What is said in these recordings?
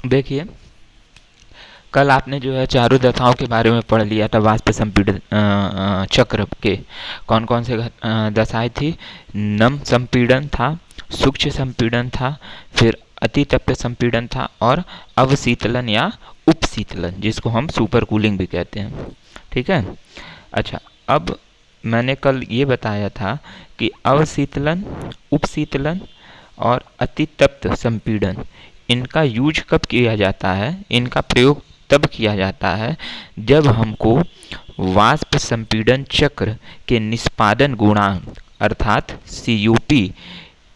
देखिए, कल आपने जो है चारों दशाओं के बारे में पढ़ लिया था, वाष्प संपीड़न चक्र के कौन कौन से दशाएं थी। नम संपीड़न था, सूक्ष्म संपीड़न था, फिर अति तप्त संपीड़न था, और अवशीतलन या उपशीतलन, जिसको हम सुपर कूलिंग भी कहते हैं। ठीक है। अच्छा, अब मैंने कल ये बताया था कि अवशीतलन, उपशीतलन और अतितप्त संपीड़न, इनका यूज कब किया जाता है, इनका प्रयोग तब किया जाता है जब हमको वाष्प संपीड़न चक्र के निष्पादन गुणांक अर्थात सीयूपी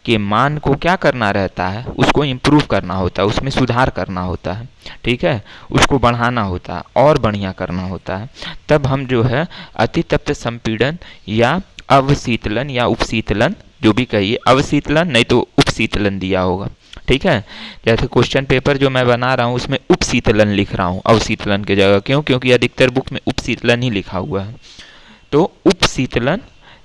के मान को क्या करना रहता है, उसको इम्प्रूव करना होता है, उसमें सुधार करना होता है। ठीक है, उसको बढ़ाना होता है और बढ़िया करना होता है। तब हम जो है अतितप्त संपीड़न या अवशीतलन या उपशीतलन, जो भी कहिए, अवशीतलन नहीं तो उपशीतलन दिया होगा। ठीक है। जैसे क्वेश्चन पेपर जो मैं बना रहा हूँ उसमें उपशीतलन लिख रहा हूँ अवशीतलन की जगह, क्यों? क्योंकि अधिकतर बुक में उपशीतलन ही लिखा हुआ है। तो उपशीतलन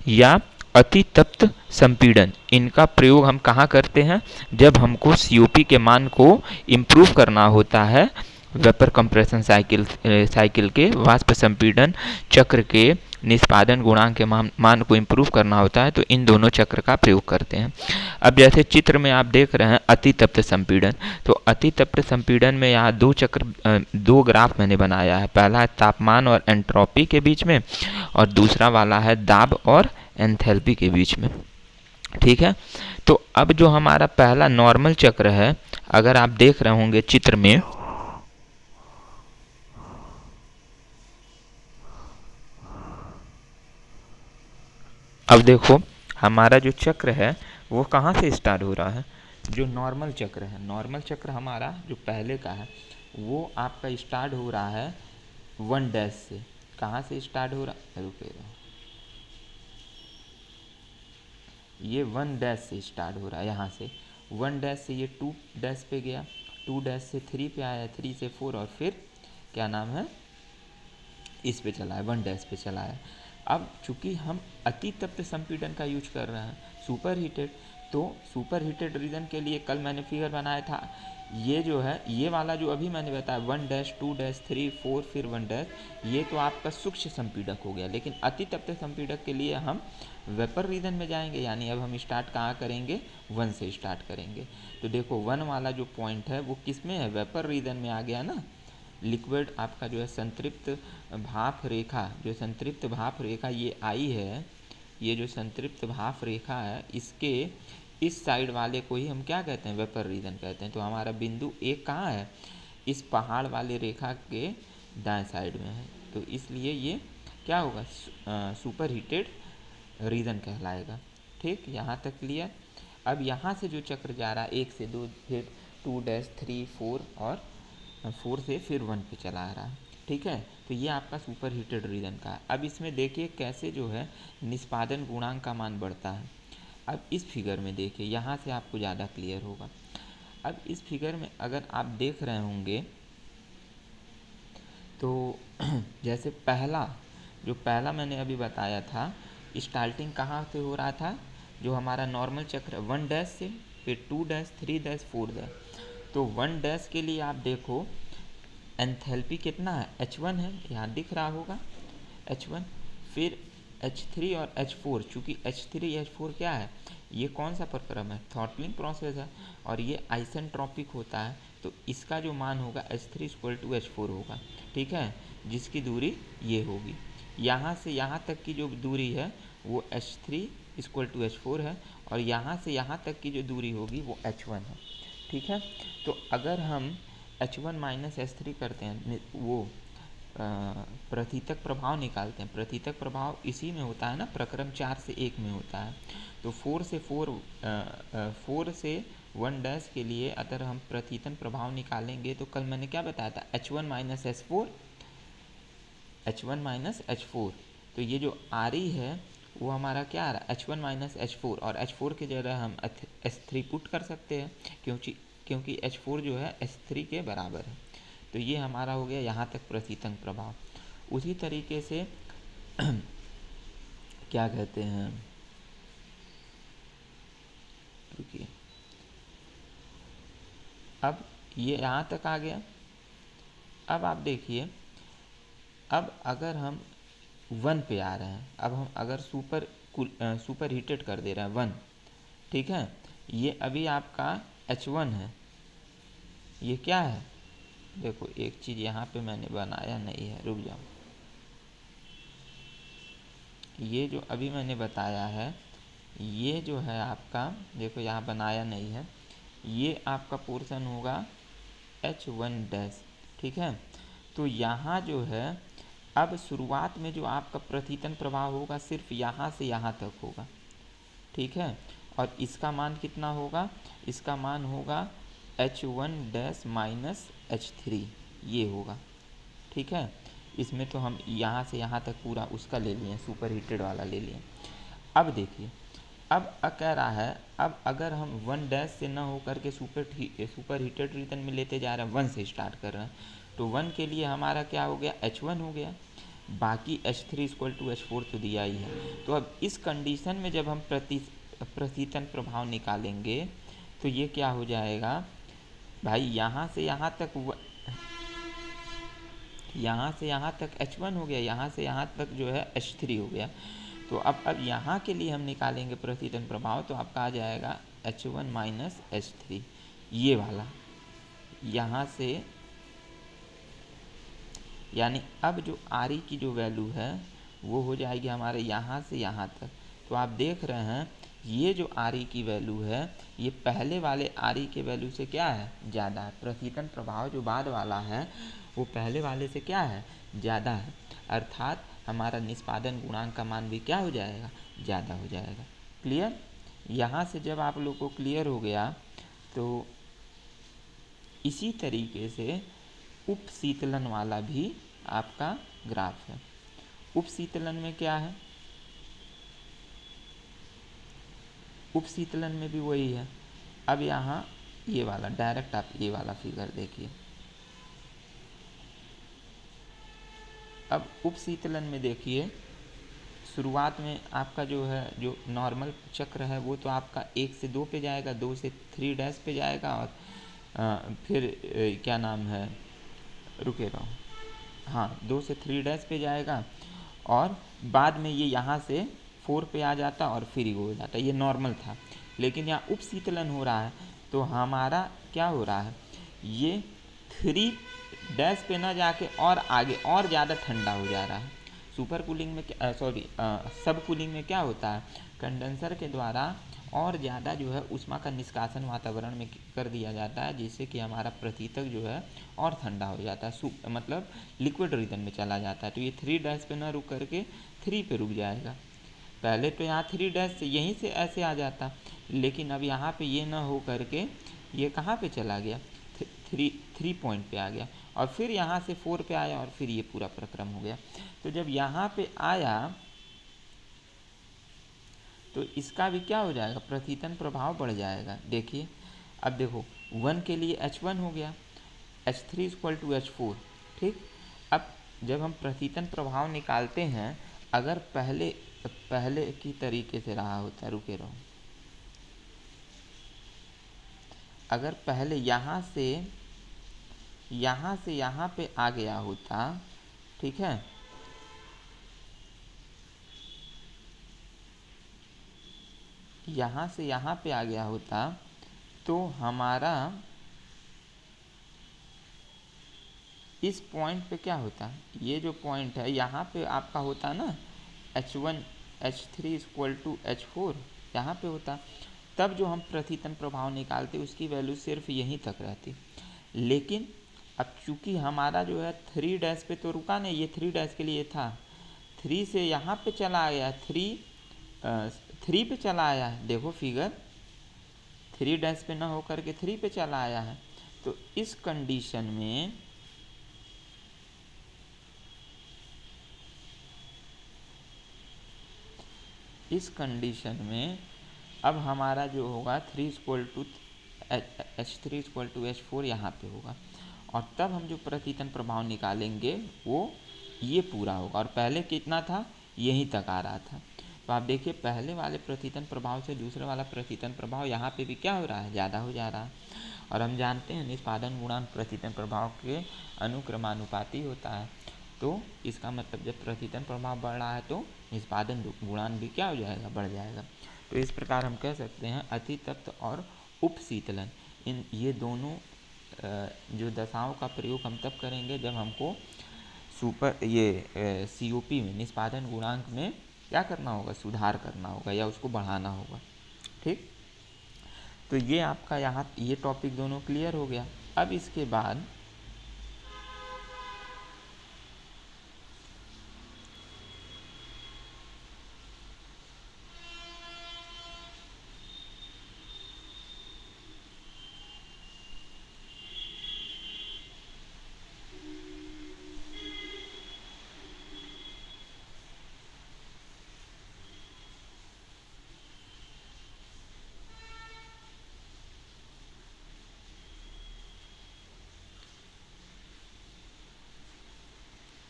या अति तप्त संपीड़न, इनका प्रयोग हम कहाँ करते हैं? जब हमको सीओपी के मान को इम्प्रूव करना होता है, वेपर कंप्रेशन साइकिल के वाष्प संपीड़न चक्र के निष्पादन गुणांक के मान को इम्प्रूव करना होता है, तो इन दोनों चक्र का प्रयोग करते हैं। अब जैसे चित्र में आप देख रहे हैं अति तप्त संपीड़न, तो अति तप्त संपीड़न में यहाँ दो ग्राफ मैंने बनाया है। पहला है तापमान और एंट्रोपी के बीच में, और दूसरा वाला है दाब और एंथैल्पी के बीच में। ठीक है। तो अब जो हमारा पहला नॉर्मल चक्र है, अगर आप देख रहे होंगे चित्र में, अब देखो हमारा जो चक्र है वो कहाँ से स्टार्ट हो रहा है? जो नॉर्मल चक्र है, नॉर्मल चक्र हमारा जो पहले का है वो आपका स्टार्ट हो रहा है 1 डैश से। कहाँ से स्टार्ट हो रहा है? रुके, ये 1 डैश से स्टार्ट हो रहा है। यहाँ से 1 डैश से ये 2 डैश पे गया, 2 डैश से 3 पे आया, 3 से 4, और फिर क्या नाम है, इस पे चला है, 1 डैश पे चला है। अब चूंकि हम अति तप्त संपीड़न का यूज कर रहे हैं, सुपर हीटेड, तो सुपर हीटेड रीजन के लिए कल मैंने फिगर बनाया था। ये जो है, ये वाला जो अभी मैंने बताया 1 डैश, 2 डैश, 3, 4, फिर 1 डैश, ये तो आपका सूक्ष्म संपीड़क हो गया। लेकिन अति तप्त संपीड़क के लिए हम वेपर रीजन में जाएंगे, यानी अब हम स्टार्ट कहाँ करेंगे? 1 से स्टार्ट करेंगे। तो देखो 1 वाला जो पॉइंट है वो किस में है? वेपर रीजन में आ गया ना। लिक्विड आपका जो है संतृप्त भाप रेखा, जो संतृप्त भाप रेखा ये आई है, ये जो संतृप्त भाप रेखा है, इसके इस साइड वाले को ही हम क्या कहते हैं? वेपर रीजन कहते हैं। तो हमारा बिंदु एक कहाँ है? इस पहाड़ वाले रेखा के दाएं साइड में है। तो इसलिए ये क्या होगा? सुपर हीटेड रीजन कहलाएगा। ठीक, यहाँ तक क्लियर। अब यहाँ से जो चक्र जा रहा है 1 से 2, फिर 2 डैश, 3, 4, और 4 से फिर 1 पे चला आ रहा है। ठीक है। तो ये आपका सुपर हीटेड रीजन का है। अब इसमें देखिए कैसे जो है निष्पादन गुणांक का मान बढ़ता है। अब इस फिगर में देखिए, यहाँ से आपको ज़्यादा क्लियर होगा। अब इस फिगर में अगर आप देख रहे होंगे तो जैसे पहला मैंने अभी बताया था, स्टार्टिंग कहाँ से हो रहा था? जो हमारा नॉर्मल चक्र 1 डैश से, फिर 2 डैश, 3 डैश, 4 डैश। तो 1 डैश के लिए आप देखो एंथैल्पी कितना है? H1 है, यहाँ दिख रहा होगा H1। फिर H3 और H4, चूँकि H3 H4 क्या है? ये कौन सा प्रक्रम है? थ्रॉटलिंग प्रोसेस है, और ये आइसेंट्रोपिक होता है। तो इसका जो मान होगा H3 = H4 होगा। ठीक है, जिसकी दूरी ये होगी। यहाँ से यहाँ तक की जो दूरी है वो H3 = H4 है, और यहाँ से यहाँ तक की जो दूरी होगी वो H1 है। ठीक है। तो अगर हम H1 - H3 करते हैं, वो प्रथितक प्रभाव निकालते हैं। प्रथितक प्रभाव इसी में होता है ना, प्रक्रम 4 से 1 में होता है। तो 4 से 1 डैश के लिए अगर हम प्रथितन प्रभाव निकालेंगे तो कल मैंने क्या बताया था? H1 - H4। तो ये जो आ रही है वो हमारा क्या आ रहा है? H1 - H4, और H4 की जगह हम H3 पुट कर सकते हैं, क्योंकि H4 जो है H3 के बराबर है। तो ये हमारा हो गया यहाँ तक प्रशीतन प्रभाव। उसी तरीके से क्या कहते हैं, रुकिए, अब ये यहाँ तक आ गया। अब आप देखिए, अब अगर हम 1 पे आ रहे हैं, अब हम अगर सुपर हीटेड कर दे रहे हैं 1, ठीक है, ये अभी आपका H1 है। ये क्या है, देखो एक चीज़ यहाँ पे मैंने बनाया नहीं है, रुक जाओ। ये जो अभी मैंने बताया है, ये जो है आपका, देखो यहाँ बनाया नहीं है, ये आपका पोर्शन होगा H1 डैश, ठीक है। तो यहाँ जो है, अब शुरुआत में जो आपका प्रथितन प्रभाव होगा सिर्फ यहाँ से यहाँ तक होगा, ठीक है। और इसका मान कितना होगा, इसका मान होगा H1 डैश माइनस H3, ये होगा, ठीक है। इसमें तो हम यहाँ से यहाँ तक पूरा उसका ले लिए, सुपर हीटेड वाला ले लिए। अब देखिए, अब कह रहा है, अब अगर हम 1 डैश से ना होकर के सुपर हीटेड रीजन में लेते जा रहे हैं, 1 से स्टार्ट कर रहे हैं, तो 1 के लिए हमारा क्या हो गया, H1 हो गया, बाकी H3 इक्वल टू H4 तो दिया ही है। तो अब इस कंडीशन में जब हम प्रथितन प्रभाव निकालेंगे तो ये क्या हो जाएगा भाई, यहाँ से यहाँ तक H1 हो गया, यहाँ से यहाँ तक जो है H3 हो गया। तो अब यहाँ के लिए हम निकालेंगे प्रथितन प्रभाव, तो आपका आ जाएगा H1 माइनस H3, ये वाला यहाँ से, यानी अब जो RE की जो वैल्यू है वो हो जाएगी हमारे यहाँ से यहाँ तक। तो आप देख रहे हैं ये जो RE की वैल्यू है, ये पहले वाले RE के वैल्यू से क्या है, ज़्यादा है। प्रथितन प्रभाव जो बाद वाला है वो पहले वाले से क्या है, ज़्यादा है, अर्थात हमारा निष्पादन गुणांक का मान भी क्या हो जाएगा, ज़्यादा हो जाएगा। क्लियर। यहाँ से जब आप लोग को क्लियर हो गया, तो इसी तरीके से उपशीतलन वाला भी आपका ग्राफ है। उपशीतलन में क्या है, उपशीतलन में भी वही है। अब यहाँ ये वाला डायरेक्ट आप ये वाला फिगर देखिए। अब उपशीतलन में देखिए, शुरुआत में आपका जो है, जो नॉर्मल चक्र है वो तो आपका 1 से 2 पे जाएगा, 2 से 3 डैश पे जाएगा, और फिर क्या नाम है, रुके रहो, हाँ 2 से 3 डैश पे जाएगा, और बाद में ये यहाँ से 4 पे आ जाता और फिर ही हो जाता। ये नॉर्मल था, लेकिन यहाँ उपशीतलन हो रहा है तो हमारा क्या हो रहा है, ये 3 डैश पे ना जाके और आगे और ज़्यादा ठंडा हो जा रहा है। सुपर कूलिंग में सब कूलिंग में क्या होता है, कंडेंसर के द्वारा और ज़्यादा जो है ऊष्मा का निष्कासन वातावरण में कर दिया जाता है, जिससे कि हमारा प्रतीतक जो है और ठंडा हो जाता है, मतलब लिक्विड रीजन में चला जाता है। तो ये 3 डैश पे ना रुक करके 3 पे रुक जाएगा। पहले तो यहाँ 3 डैश से यहीं से ऐसे आ जाता, लेकिन अब यहाँ पे ये ना हो करके ये कहाँ पे चला गया, 3 पॉइंट पे आ गया, और फिर यहाँ से 4 पे आया, और फिर ये पूरा प्रक्रम हो गया। तो जब यहाँ पे आया तो इसका भी क्या हो जाएगा, प्रथितन प्रभाव बढ़ जाएगा। देखिए, अब देखो 1 के लिए H1 हो गया, H3 इक्वल टू H4, ठीक। अब जब हम प्रथितन प्रभाव निकालते हैं, अगर पहले की तरीके से रहा होता, रुके रहो, अगर पहले यहाँ से यहाँ पे आ गया होता, ठीक है, यहाँ से यहाँ पे आ गया होता, तो हमारा इस पॉइंट पे क्या होता, ये जो पॉइंट है यहाँ पे आपका होता ना H1 H3 equal to H4, यहाँ पे होता, तब जो हम प्रथितन प्रभाव निकालते उसकी वैल्यू सिर्फ यहीं तक रहती। लेकिन अब चूँकि हमारा जो है 3 डैश पे तो रुका नहीं, ये 3 डैश के लिए था, 3 से यहाँ पे चला आया, 3 पे चला आया है, देखो फिगर 3 डैश पे ना होकर के 3 पे चला आया है। तो इस कंडीशन में अब हमारा जो होगा 3 equal to H3 equal to H4 यहाँ पे होगा, और तब हम जो प्रथितन प्रभाव निकालेंगे वो ये पूरा होगा, और पहले कितना था, यहीं तक आ रहा था। तो आप देखिए, पहले वाले प्रथितन प्रभाव से दूसरे वाला प्रथितन प्रभाव यहाँ पे भी क्या हो रहा है, ज़्यादा हो जा रहा है। और हम जानते हैं निष्पादन गुणांक प्रतितन प्रभाव के अनुक्रमानुपाती होता है। तो इसका मतलब जब प्रतितन प्रभाव बढ़ रहा है तो निष्पादन गुणांक भी क्या हो जाएगा, बढ़ जाएगा। तो इस प्रकार हम कह सकते हैं अतितप्त और उपशीतलन इन ये दोनों जो दशाओं का प्रयोग हम तब करेंगे जब हमको COP में निष्पादन गुणांक में क्या करना होगा, सुधार करना होगा या उसको बढ़ाना होगा। ठीक, तो ये आपका यहाँ ये टॉपिक दोनों क्लियर हो गया। अब इसके बाद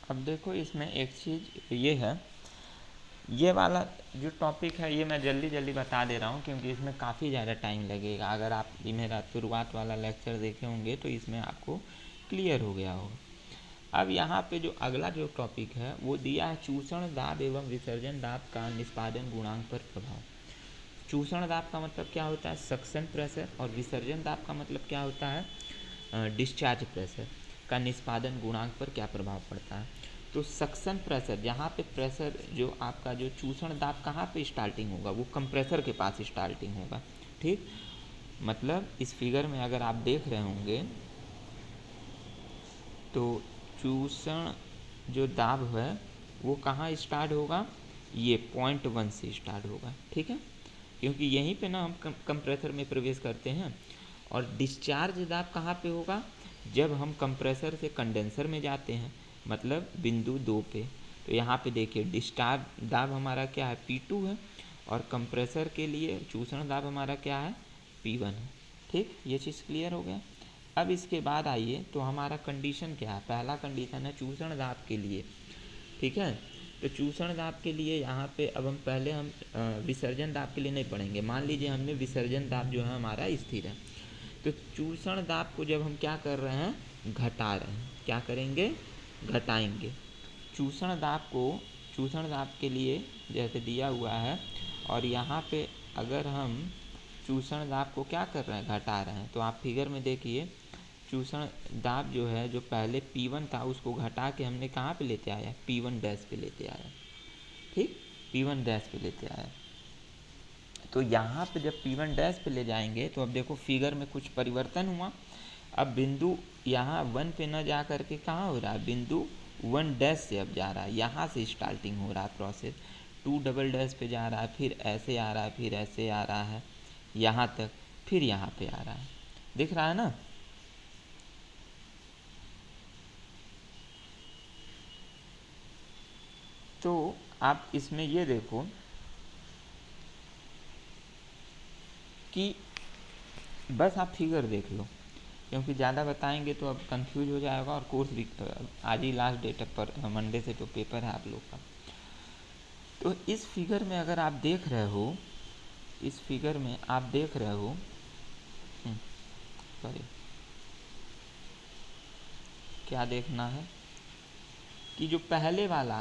अब देखो इसमें एक चीज़ ये है, ये वाला जो टॉपिक है ये मैं जल्दी जल्दी बता दे रहा हूँ क्योंकि इसमें काफ़ी ज़्यादा टाइम लगेगा। अगर आप मेरा शुरुआत वाला लेक्चर देखे होंगे तो इसमें आपको क्लियर हो गया होगा। अब यहाँ पे जो अगला जो टॉपिक है वो दिया है चूषण दाब एवं विसर्जन दाब का निष्पादन गुणांक पर प्रभाव। चूषण दाब का मतलब क्या होता है, सक्शन प्रेशर, और विसर्जन दाब का मतलब क्या होता है, डिस्चार्ज प्रेशर का निष्पादन गुणांक पर क्या प्रभाव पड़ता है। तो सक्शन प्रेशर, जहाँ पे प्रेशर जो आपका जो चूषण दाब कहाँ पे स्टार्टिंग होगा, वो कंप्रेसर के पास स्टार्टिंग होगा। ठीक, मतलब इस फिगर में अगर आप देख रहे होंगे तो चूषण जो दाब है वो कहाँ स्टार्ट होगा, ये 0.1 से स्टार्ट होगा। ठीक है, क्योंकि यहीं पे ना हम कंप्रेसर में प्रवेश करते हैं। और डिस्चार्ज दाब कहाँ पे होगा, जब हम कंप्रेसर से कंडेंसर में जाते हैं, मतलब बिंदु 2 पे। तो यहाँ पे देखिए डिस्चार्ज दाब हमारा क्या है, P2 है, और कंप्रेसर के लिए चूषण दाब हमारा क्या है, P1 है। ठीक, ये चीज़ क्लियर हो गया। अब इसके बाद आइए तो हमारा कंडीशन क्या है, पहला कंडीशन है चूषण दाब के लिए। ठीक है, तो चूषण दाब के लिए यहाँ पे अब हम पहले हम विसर्जन दाब के लिए नहीं पढ़ेंगे। मान लीजिए हमने विसर्जन दाब जो है हमारा स्थिर है, तो चूषण दाब को जब हम क्या कर रहे हैं, घटा रहे हैं, क्या करेंगे, घटाएंगे। चूषण दाब के लिए जैसे दिया हुआ है, और यहाँ पे अगर हम चूषण दाब को क्या कर रहे हैं, घटा रहे हैं, तो आप फिगर में देखिए चूषण दाब जो है जो पहले P1 था उसको घटा के हमने कहाँ पे लेते आया, P1 डैश पे लेते आया। ठीक, P1 डैश पे लेते आया। तो यहाँ पे जब P1 डैश पे ले जाएंगे तो अब देखो फिगर में कुछ परिवर्तन हुआ। अब बिंदु यहाँ 1 पे न जा करके कहाँ हो रहा है, बिंदु 1 डैश से अब जा रहा है, यहाँ से स्टार्टिंग हो रहा है प्रोसेस। 2 डबल डैश पे जा रहा है, फिर ऐसे आ रहा है, फिर ऐसे आ रहा है यहाँ तक, फिर यहाँ पे आ रहा है। दिख रहा है ना। तो आप इसमें ये देखो कि बस आप फिगर देख लो, क्योंकि ज़्यादा बताएंगे तो अब कंफ्यूज हो जाएगा, और कोर्स भी आज ही लास्ट डेट पर, मंडे से तो पेपर है आप लोग का। तो इस फिगर में अगर आप देख रहे हो, इस फिगर में आप देख रहे हो, सॉरी क्या देखना है कि जो पहले वाला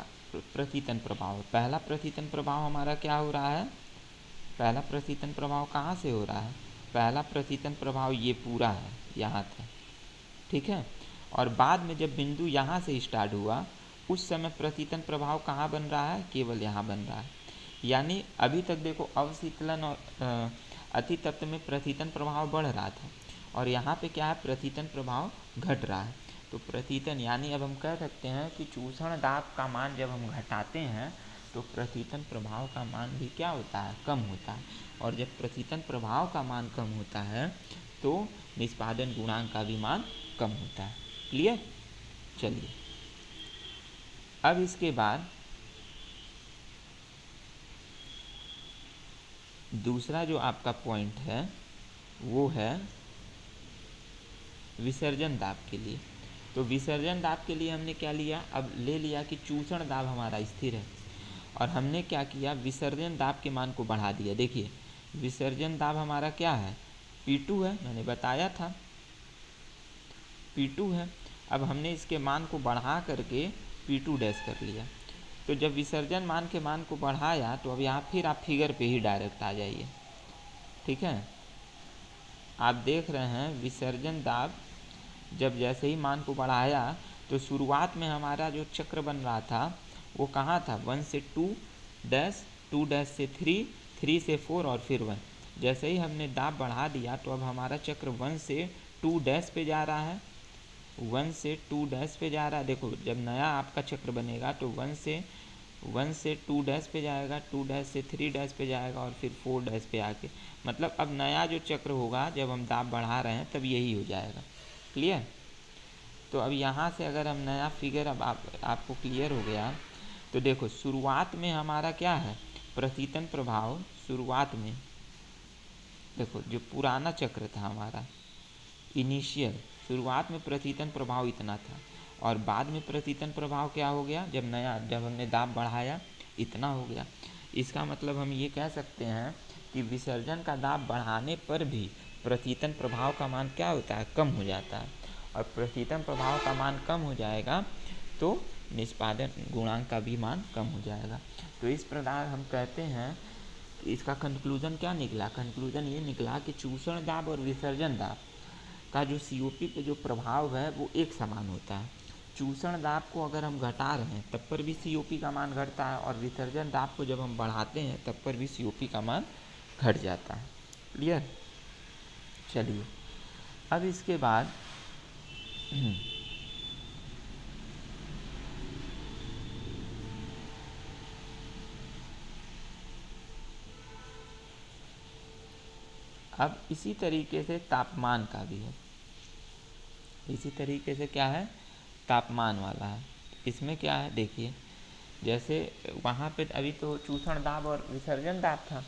प्रतितन प्रभाव, पहला प्रतितन प्रभाव हमारा क्या हो रहा है, पहला प्रतितन प्रभाव कहाँ से हो रहा है, पहला प्रतितन प्रभाव ये पूरा है यहाँ तक। ठीक है, और बाद में जब बिंदु यहाँ से स्टार्ट हुआ उस समय प्रतितन प्रभाव कहाँ बन रहा है, केवल यहाँ बन रहा है। यानी अभी तक देखो अवशीतलन और अतितप्त में प्रतितन प्रभाव बढ़ रहा था, और यहाँ पे क्या है, प्रतितन प्रभाव घट रहा है। तो प्रतितन यानी अब हम कह सकते हैं कि चूषण दाब का मान जब हम घटाते हैं तो प्रतितन प्रभाव का मान भी क्या होता है, कम होता है। और जब प्रतितन प्रभाव का मान कम होता है तो निष्पादन गुणांक का भी मान कम होता है। क्लियर। चलिए अब इसके बाद दूसरा जो आपका पॉइंट है वो है विसर्जन दाब के लिए। तो विसर्जन दाब के लिए हमने क्या लिया, अब ले लिया कि चूषण दाब हमारा स्थिर है, और हमने क्या किया, विसर्जन दाब के मान को बढ़ा दिया। देखिए विसर्जन दाब हमारा क्या है, P2 है, मैंने बताया था। P2 है। अब हमने इसके मान को बढ़ा करके P2 डैश कर लिया। तो जब विसर्जन मान के मान को बढ़ाया तो अब यहाँ फिर आप फिगर पे ही डायरेक्ट आ जाइए। ठीक है, आप देख रहे हैं विसर्जन दाब जब जैसे ही मान को बढ़ाया तो शुरुआत में हमारा जो चक्र बन रहा था वो कहाँ था, 1 से 2 डैश, 2 डैश से 3, 3 से 4 और फिर 1। जैसे ही हमने दाब बढ़ा दिया तो अब हमारा चक्र 1 से 2 डैश पे जा रहा है, 1 से 2 डैश पे जा रहा है। देखो जब नया आपका चक्र बनेगा तो 1 से 2 डैश पे जाएगा, 2 डैश से 3 डैश पे जाएगा और फिर 4 डैश पे आके, मतलब अब नया जो चक्र होगा जब हम दाब बढ़ा रहे हैं तब यही हो जाएगा। क्लियर? तो अब यहाँ से अगर हम नया फिगर, अब आपको क्लियर हो गया। तो देखो शुरुआत में हमारा क्या है, प्रतीतन प्रभाव शुरुआत में, देखो जो पुराना चक्र था हमारा इनिशियल, शुरुआत में प्रतीतन प्रभाव इतना था और बाद में प्रतीतन प्रभाव क्या हो गया, जब हमने दाब बढ़ाया इतना हो गया। इसका मतलब हम ये कह सकते हैं कि विसर्जन का दाब बढ़ाने पर भी प्रतीतन प्रभाव का मान क्या होता है, कम हो जाता है। और प्रतीतन प्रभाव का मान कम हो जाएगा तो निष्पादन गुणांक का भी मान कम हो जाएगा। तो इस प्रकार हम कहते हैं, इसका कंक्लूजन क्या निकला, कंक्लूजन ये निकला कि चूषण दाब और विसर्जन दाब का जो सीओपी पे जो प्रभाव है वो एक समान होता है। चूषण दाब को अगर हम घटा रहे हैं तब पर भी सीओपी का मान घटता है और विसर्जन दाब को जब हम बढ़ाते हैं तब पर भी सीओपी का मान घट जाता है। क्लियर? चलिए अब इसके बाद अब इसी तरीके से तापमान का भी है, इसी तरीके से क्या है, तापमान वाला है। इसमें क्या है देखिए, जैसे वहाँ पे अभी तो चूषण दाब और विसर्जन दाब था,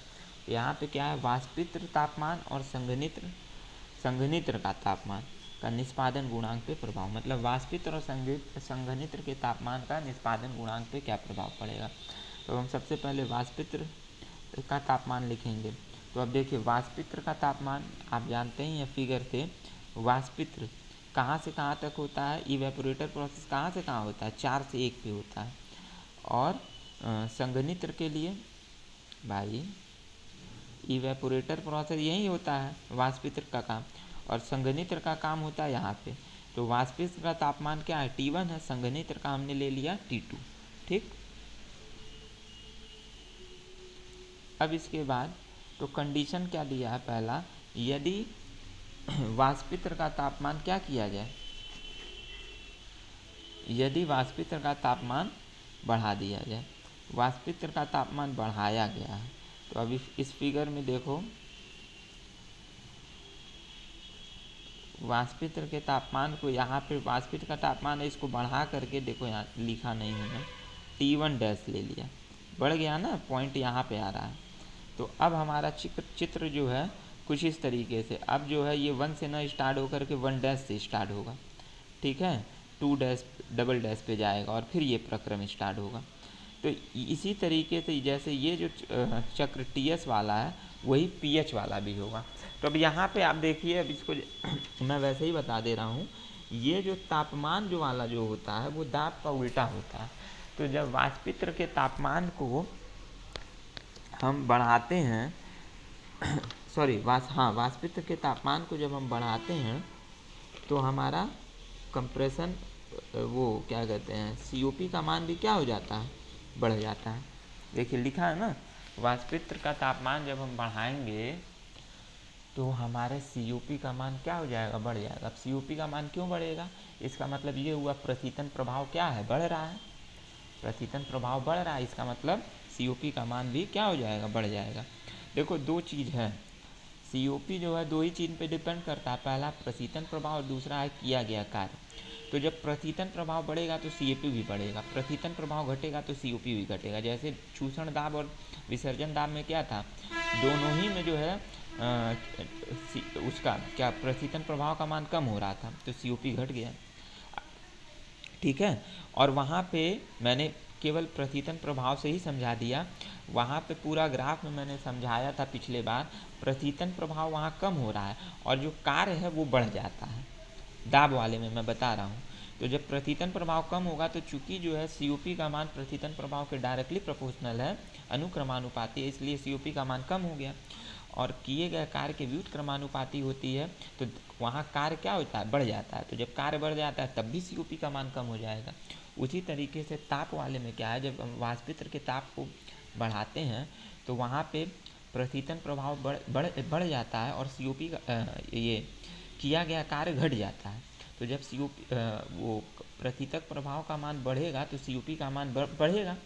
यहाँ पे क्या है, वाष्पित्र तापमान और संघनित्र का तापमान का निष्पादन गुणांक पे प्रभाव, मतलब वाष्पित्र और संघनित्र के तापमान का निष्पादन गुणांक पे क्या प्रभाव पड़ेगा। तो हम सबसे पहले वाष्पित्र का तापमान लिखेंगे। तो अब देखिए वाष्पित्र का तापमान आप जानते ही हैं फिगर से, वाष्पित्र कहाँ से कहाँ तक होता है, इवेपोरेटर प्रोसेस कहाँ से कहाँ होता है, 4 से 1 पे होता है। और संघनित्र के लिए भाई इवेपोरेटर प्रोसेस यही होता है वाष्पित्र का काम, और संघनित्र का काम होता है यहाँ पे। तो वाष्पित्र का तापमान क्या है, T1 है, संघनित्र का हमने ले लिया T2। ठीक, अब इसके बाद तो कंडीशन क्या दिया है, पहला यदि वाष्पित्र का तापमान क्या किया जाए, यदि वाष्पित्र का तापमान बढ़ा दिया जाए, वाष्पित्र का तापमान बढ़ाया गया है। तो अभी इस फिगर में देखो वाष्पित्र के तापमान को, यहाँ पे वाष्पित्र का तापमान है, इसको बढ़ा करके देखो यहाँ लिखा नहीं है मैं, T1 डैश ले लिया, बढ़ गया ना, पॉइंट यहाँ पे आ रहा है। तो अब हमारा चित्र जो है कुछ इस तरीके से, अब जो है ये 1 से ना स्टार्ट होकर के 1 डैश से स्टार्ट होगा। ठीक है, 2 डैश डबल डैश पे जाएगा और फिर ये प्रक्रम स्टार्ट होगा। तो इसी तरीके से जैसे ये जो चक्र TS वाला है वही PH वाला भी होगा। तो अब यहाँ पे आप देखिए, अब इसको मैं वैसे ही बता दे रहा हूँ, ये जो तापमान जो वाला जो होता है वो दाब का उल्टा होता है। तो जब वाष्पित्र के तापमान को हम बढ़ाते हैं वाष्पित्र के तापमान को जब हम बढ़ाते हैं तो हमारा कंप्रेशन वो क्या कहते हैं, COP का मान भी क्या हो जाता है, बढ़ जाता है। देखिए लिखा है ना, वाष्पित्र का तापमान जब हम बढ़ाएंगे तो हमारे COP का मान क्या हो जाएगा, बढ़ जाएगा। अब COP का मान क्यों बढ़ेगा, इसका मतलब ये हुआ प्रतीतन प्रभाव क्या है, बढ़ रहा है, प्रतीतन प्रभाव बढ़ रहा है, इसका मतलब COP का मान भी क्या हो जाएगा, बढ़ जाएगा। देखो दो चीज़ है, COP जो है दो ही चीज़ पे डिपेंड करता है, पहला प्रतीतन प्रभाव और दूसरा है किया गया कार्य। तो जब प्रतीतन प्रभाव बढ़ेगा तो COP भी बढ़ेगा, प्रतीतन प्रभाव घटेगा तो COP भी घटेगा। जैसे चूषण दाब और विसर्जन दाब में क्या था, दोनों ही में जो है उसका क्या प्रतीतन प्रभाव का मान कम हो रहा था तो COP घट गया। ठीक है, और वहाँ पे मैंने केवल प्रतीतन प्रभाव से ही समझा दिया, वहाँ पे पूरा ग्राफ में मैंने समझाया था पिछले बार, प्रतीतन प्रभाव वहाँ कम हो रहा है और जो कार्य है वो बढ़ जाता है। दाब वाले में मैं बता रहा हूँ। तो जब प्रथितन प्रभाव कम होगा तो चूंकि जो है COP का मान प्रथितन प्रभाव के डायरेक्टली प्रोपोर्शनल है, अनुक्रमानुपाती है, इसलिए COP का मान कम हो गया। और किए गए कार्य के व्युत्क्रमानुपाती होती है तो वहाँ कार्य क्या होता है, बढ़ जाता है। तो जब कार्य बढ़ जाता है तब भी COP का मान कम हो जाएगा। उसी तरीके से ताप वाले में क्या है, जब हम वाष्पित्र के ताप को बढ़ाते हैं तो वहाँ पे प्रथितन प्रभाव बढ़ जाता है और COP का ये किया गया कार्य घट जाता है। तो जब COP वो प्रथितक प्रभाव का मान बढ़ेगा तो COP का मान बढ़ेगा,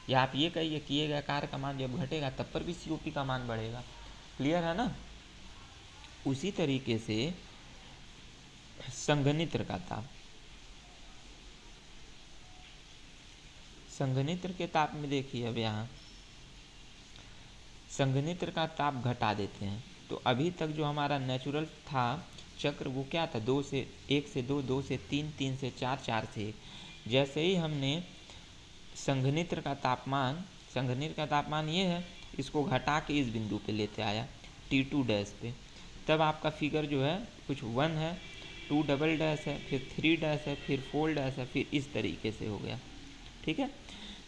या आप ये कहिए किए गए कार्य का मान जब घटेगा तब पर भी COP का मान बढ़ेगा। क्लियर है ना। उसी तरीके से संघनित्र का ताप, संघनित्र के ताप में देखिए, अब यहाँ संघनित्र का ताप घटा देते हैं। तो अभी तक जो हमारा नेचुरल था चक्र वो क्या था, 2 से 1 से 2, 2 से 3, 3 से 4, 4 से 1। जैसे ही हमने संघनित्र का तापमान ये है, इसको घटा के इस बिंदु पे लेते आया T2 डैश पे, तब आपका फिगर जो है कुछ 1 है, 2 डबल डैश है, फिर 3 डैश है, फिर 4 डैश है, फिर इस तरीके से हो गया। ठीक है।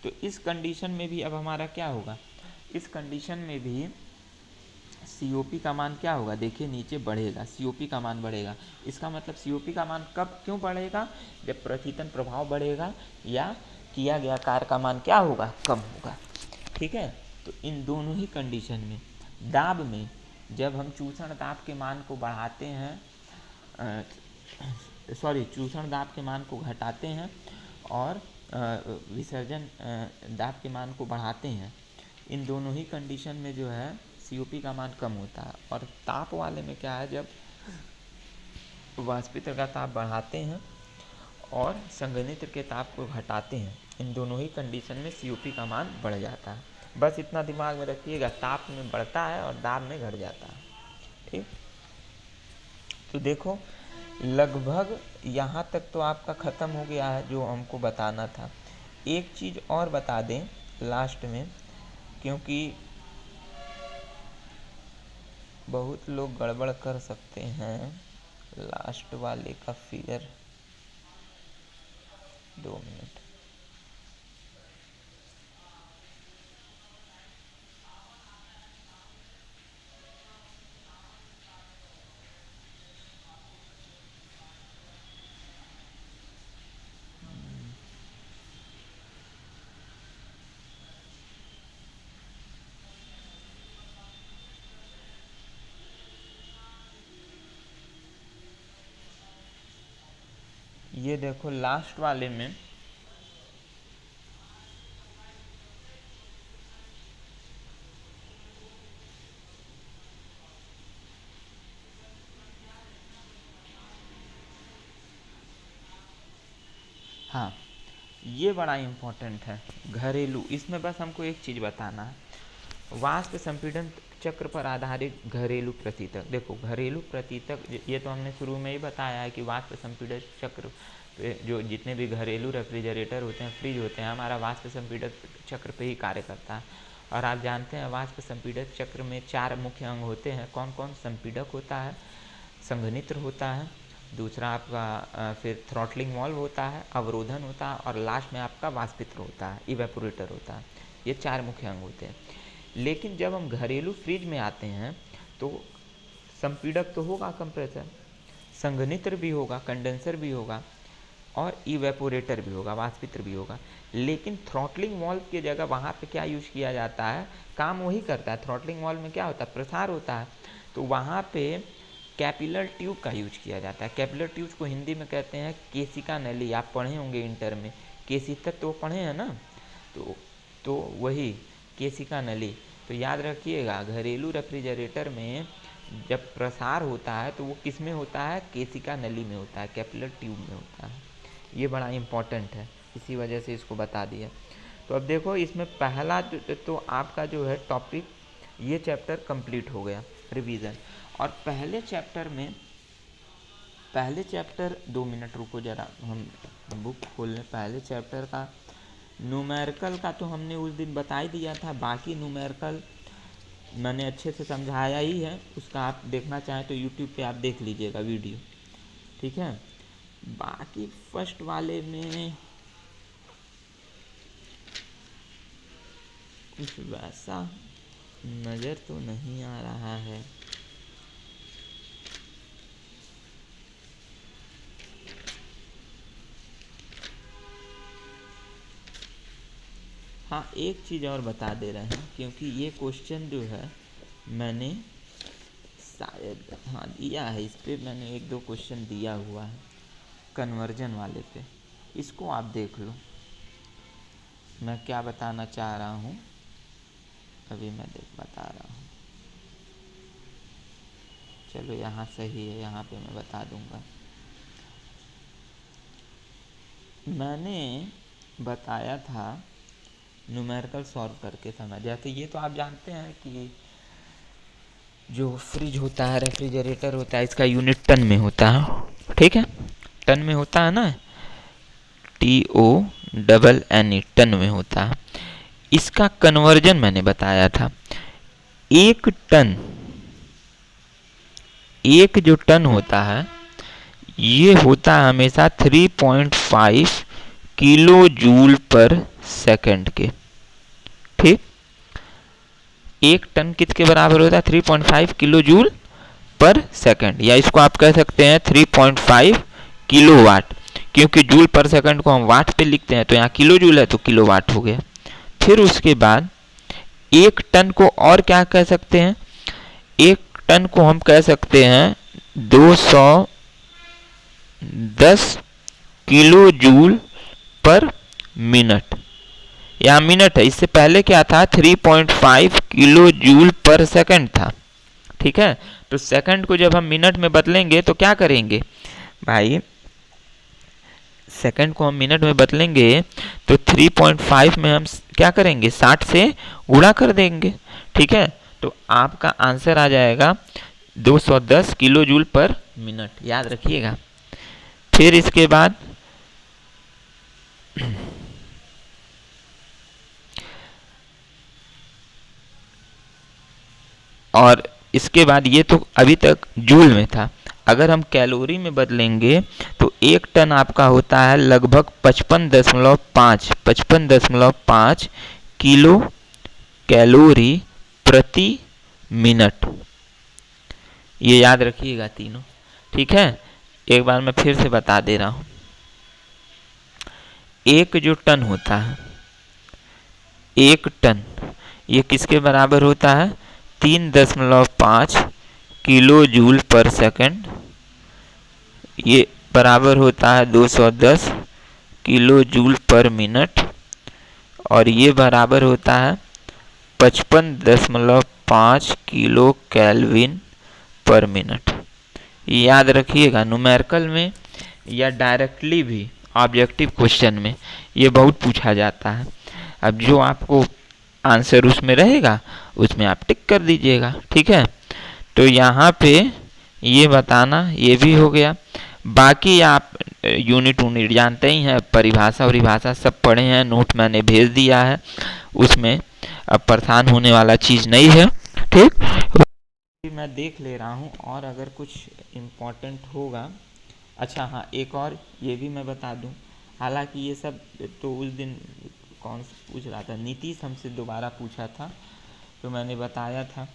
तो इस कंडीशन में भी अब हमारा क्या होगा, इस कंडीशन में भी COP का मान क्या होगा, देखिए नीचे बढ़ेगा, COP का मान बढ़ेगा। इसका मतलब COP का मान कब क्यों बढ़ेगा, जब प्रथितन प्रभाव बढ़ेगा या किया गया कार्य का मान क्या होगा, कम होगा। ठीक है। तो इन दोनों ही कंडीशन में, दाब में जब हम चूषण दाब के मान को बढ़ाते हैं, चूषण दाब के मान को घटाते हैं और विसर्जन दाब के मान को बढ़ाते हैं, इन दोनों ही कंडीशन में जो है COP का मान कम होता है। और ताप वाले में क्या है, जब वाष्पित्र का ताप बढ़ाते हैं और संघनित्र के ताप को घटाते हैं, इन दोनों ही कंडीशन में COP का मान बढ़ जाता है। बस इतना दिमाग में रखिएगा, ताप में बढ़ता है और दाब में घट जाता है। ठीक। तो देखो लगभग यहाँ तक तो आपका ख़त्म हो गया है जो हमको बताना था। एक चीज़ और बता दें लास्ट में, क्योंकि बहुत लोग गड़बड़ कर सकते हैं। लास्ट वाले का फिगर 2 मिनट, ये देखो लास्ट वाले में हाँ ये बड़ा इम्पोर्टेंट है, घरेलू। इसमें बस हमको एक चीज़ बताना है, वाष्प संपीड़न चक्र पर आधारित घरेलू प्रतीतक। देखो घरेलू प्रतीतक ये तो हमने शुरू में ही बताया है कि वाष्प संपीड़न चक्र पे जो जितने भी घरेलू रेफ्रिजरेटर होते हैं, फ्रिज होते हैं, हमारा वाष्प संपीड़न चक्र पे ही कार्य करता है। और आप जानते हैं वाष्प संपीड़न चक्र में 4 मुख्य अंग होते हैं। कौन कौन? संपीड़क होता है, संघनित्र होता है, दूसरा आपका फिर थ्रॉटलिंग वाल्व होता है, अवरोधन होता है, और लास्ट में आपका वाष्पित्र होता है, इवेपोरेटर होता है। ये 4 मुख्य अंग होते हैं। लेकिन जब हम घरेलू फ्रिज में आते हैं तो संपीड़क तो होगा, कंप्रेसर, संघनित्र भी होगा, कंडेंसर भी होगा, और इवेपोरेटर भी होगा, वाष्पित्र भी होगा। लेकिन थ्रॉटलिंग वाल्व की जगह वहाँ पे क्या यूज किया जाता है, काम वही करता है। थ्रॉटलिंग वाल्व में क्या होता है, प्रसार होता है, तो वहाँ पे कैपिलर ट्यूब का यूज किया जाता है। कैपिलर ट्यूब को हिंदी में कहते हैं केशिका नली। आप पढ़े होंगे इंटर में, केशिका तो पढ़े हैं ना, तो वही केशिका नली। तो याद रखिएगा घरेलू रेफ्रिजरेटर में जब प्रसार होता है तो वो किस में होता है, केशिका नली में होता है, कैपिलर ट्यूब में होता है। ये बड़ा इम्पोर्टेंट है, इसी वजह से इसको बता दिया। तो अब देखो इसमें पहला तो आपका जो है टॉपिक, ये चैप्टर कंप्लीट हो गया, रिवीजन। और पहले चैप्टर 2 मिनट रुको ज़रा, हम बुक खोल लें। पहले चैप्टर का न्यूमेरिकल का तो हमने उस दिन बता ही दिया था, बाकी न्यूमेरिकल मैंने अच्छे से समझाया ही है। उसका आप देखना चाहें तो यूट्यूब पे आप देख लीजिएगा वीडियो, ठीक है। बाकी फर्स्ट वाले में कुछ वैसा नज़र तो नहीं आ रहा है। हाँ, एक चीज़ और बता दे रहे हैं, क्योंकि ये क्वेश्चन जो है मैंने शायद हाँ दिया है, इस पे मैंने एक दो क्वेश्चन दिया हुआ है कन्वर्जन वाले पे, इसको आप देख लो। मैं क्या बताना चाह रहा हूँ अभी मैं बता रहा हूँ। चलो यहाँ सही है, यहाँ पे मैं बता दूँगा। मैंने बताया था न्यूमेरिकल सॉल्व करके समझ जाते। ये तो आप जानते हैं कि जो फ्रिज होता है, रेफ्रिजरेटर होता है, इसका यूनिट टन में होता है। ठीक है, टन में होता है ना, TONNE, टन में होता है। इसका कन्वर्जन मैंने बताया था। एक टन, एक जो टन होता है ये होता है हमेशा 3.5 किलो जूल पर सेकंड के। ठीक, एक टन किसके बराबर होता है? 3.5 किलो जूल पर सेकंड, या इसको आप कह सकते हैं 3.5 किलो वाट, क्योंकि जूल पर सेकंड को हम वाट पे लिखते हैं, तो यहाँ किलो जूल है तो किलो वाट हो गया। फिर उसके बाद एक टन को और क्या कह सकते हैं? एक टन को हम कह सकते हैं 210 किलो जूल पर मिनट। यहाँ मिनट है, इससे पहले क्या था? 3.5 किलो जूल पर सेकंड था। ठीक है, तो सेकंड को जब हम मिनट में बदलेंगे तो क्या करेंगे भाई? सेकंड को हम मिनट में बदलेंगे तो 3.5 में हम क्या करेंगे? 60 से गुणा कर देंगे। ठीक है, तो आपका आंसर आ जाएगा 210 किलो जूल पर मिनट, याद रखिएगा। फिर इसके बाद और इसके बाद ये तो अभी तक जूल में था। अगर हम कैलोरी में बदलेंगे तो एक टन आपका होता है लगभग 55.5 किलो कैलोरी प्रति मिनट। ये याद रखिएगा तीनों। ठीक है, एक बार मैं फिर से बता दे रहा हूँ। एक जो टन होता है, एक टन, ये किसके बराबर होता है? 3.5 किलो जूल पर सेकंड। ये बराबर होता है 210 किलो जूल पर मिनट, और ये बराबर होता है 55.5 किलो केल्विन पर मिनट। याद रखिएगा, न्यूमेरिकल में या डायरेक्टली भी ऑब्जेक्टिव क्वेश्चन में ये बहुत पूछा जाता है। अब जो आपको आंसर उसमें रहेगा उसमें आप टिक कर दीजिएगा। ठीक है, तो यहाँ पे ये बताना ये भी हो गया। बाकी आप यूनिट जानते ही हैं, परिभाषा और सब पढ़े हैं, नोट मैंने भेज दिया है, उसमें अब परेशान होने वाला चीज़ नहीं है। ठीक, मैं देख ले रहा हूँ और अगर कुछ इम्पोर्टेंट होगा। अच्छा हाँ, एक और ये भी मैं बता दूँ, हालांकि ये सब तो उस दिन कौन पूछ रहा था, नीतीश हमसे दोबारा पूछा था तो मैंने बताया था।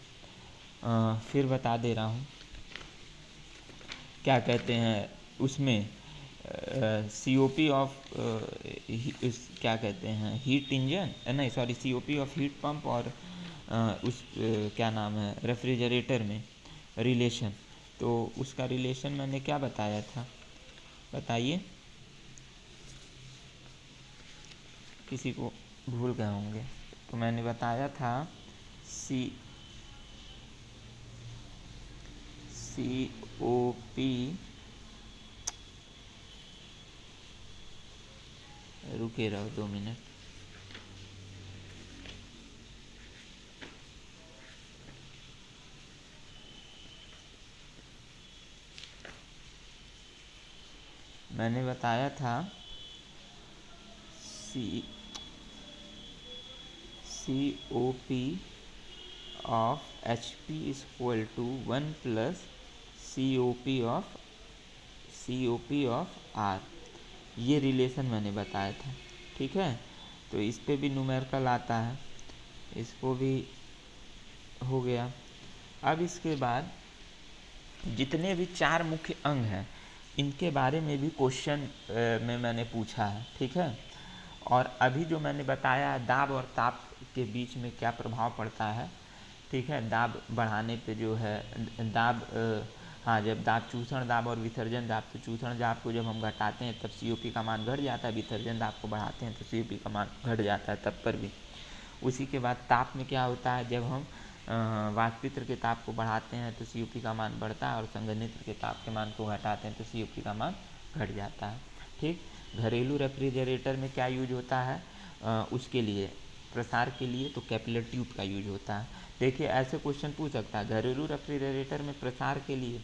फिर बता दे रहा हूँ, क्या कहते हैं उसमें COP ऑफ क्या कहते हैं, हीट इंजन, नहीं sorry, COP of heat pump और उस क्या नाम है रेफ्रिजरेटर में रिलेशन, तो उसका रिलेशन मैंने क्या बताया था बताइए? किसी को भूल गए होंगे। तो मैंने बताया था COP, रुके रहो 2 मिनट। मैंने बताया था COP of HP is equal to 1 plus COP of COP of R, ये रिलेशन मैंने बताया था। ठीक है, तो इस पे भी न्यूमेरिकल आता है, इसको भी हो गया। अब इसके बाद जितने भी 4 मुख्य अंग हैं इनके बारे में भी क्वेश्चन में मैंने पूछा है। ठीक है, और अभी जो मैंने बताया दाब और ताप के बीच में क्या प्रभाव पड़ता है। ठीक है, दाब बढ़ाने पे जो है दाब हाँ, जब दाब चूषण दाब और विसर्जन दाब, तो चूषण दाब को जब हम घटाते हैं तब COP का मान घट जाता है, विसर्जन दाब को बढ़ाते हैं तो COP का मान घट जाता है तब पर भी। उसी के बाद ताप में क्या होता है, जब हम वाष्पित्र के ताप को बढ़ाते हैं तो COP का मान बढ़ता है और संघनित्र के ताप के मान को घटाते हैं तो COP का मान घट जाता है। ठीक, घरेलू रेफ्रिजरेटर में क्या यूज होता है, उसके लिए प्रसार के लिए तो कैपिलर ट्यूब का यूज होता है। देखिए ऐसे क्वेश्चन पूछ सकता है, घरेलू रेफ्रिजरेटर में प्रसार के लिए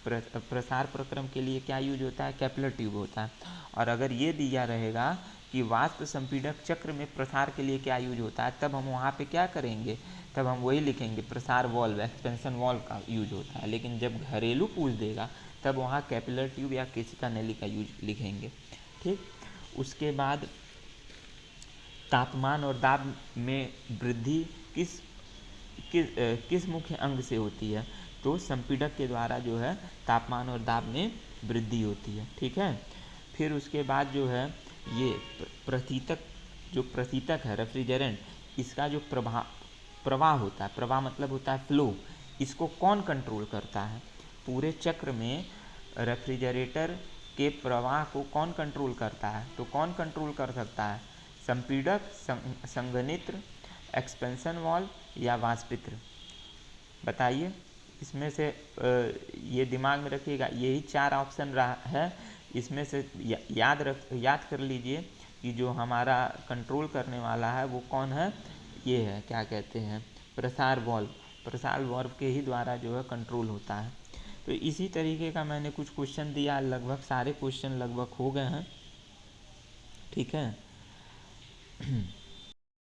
प्रसार प्रक्रम के लिए क्या यूज होता है, कैपिलर ट्यूब होता है। और अगर ये दिया रहेगा कि वाष्प संपीड़क चक्र में प्रसार के लिए क्या यूज होता है, तब हम वहाँ पे क्या करेंगे, तब हम वही लिखेंगे प्रसार वॉल्व, एक्सपेंशन वॉल्व का यूज होता है। लेकिन जब घरेलू पूछ देगा तब वहाँ कैपिलर ट्यूब या केशिका नली का यूज लिखेंगे। ठीक, उसके बाद तापमान और दाब में वृद्धि किस किस किस मुख्य अंग से होती है, तो संपीड़क के द्वारा जो है तापमान और दाब में वृद्धि होती है। ठीक है, फिर उसके बाद जो है ये प्रशीतक, जो प्रशीतक है रेफ्रिजरेंट, इसका जो प्रवाह होता है, प्रवाह मतलब होता है फ्लो, इसको कौन कंट्रोल करता है, पूरे चक्र में रेफ्रिजरेटर के प्रवाह को कौन कंट्रोल करता है, तो कौन कंट्रोल कर सकता है, संपीड़क, संघनित्र, एक्सपेंशन वाल्व या वाष्पित्र, बताइए। इसमें से ये दिमाग में रखिएगा, यही 4 ऑप्शन रहा है, इसमें से याद कर लीजिए कि जो हमारा कंट्रोल करने वाला है वो कौन है, ये है, क्या कहते हैं, प्रसार वॉल्व। प्रसार वॉल्व के ही द्वारा जो है कंट्रोल होता है। तो इसी तरीके का मैंने कुछ क्वेश्चन दिया, लगभग सारे क्वेश्चन लगभग हो गए हैं। ठीक है।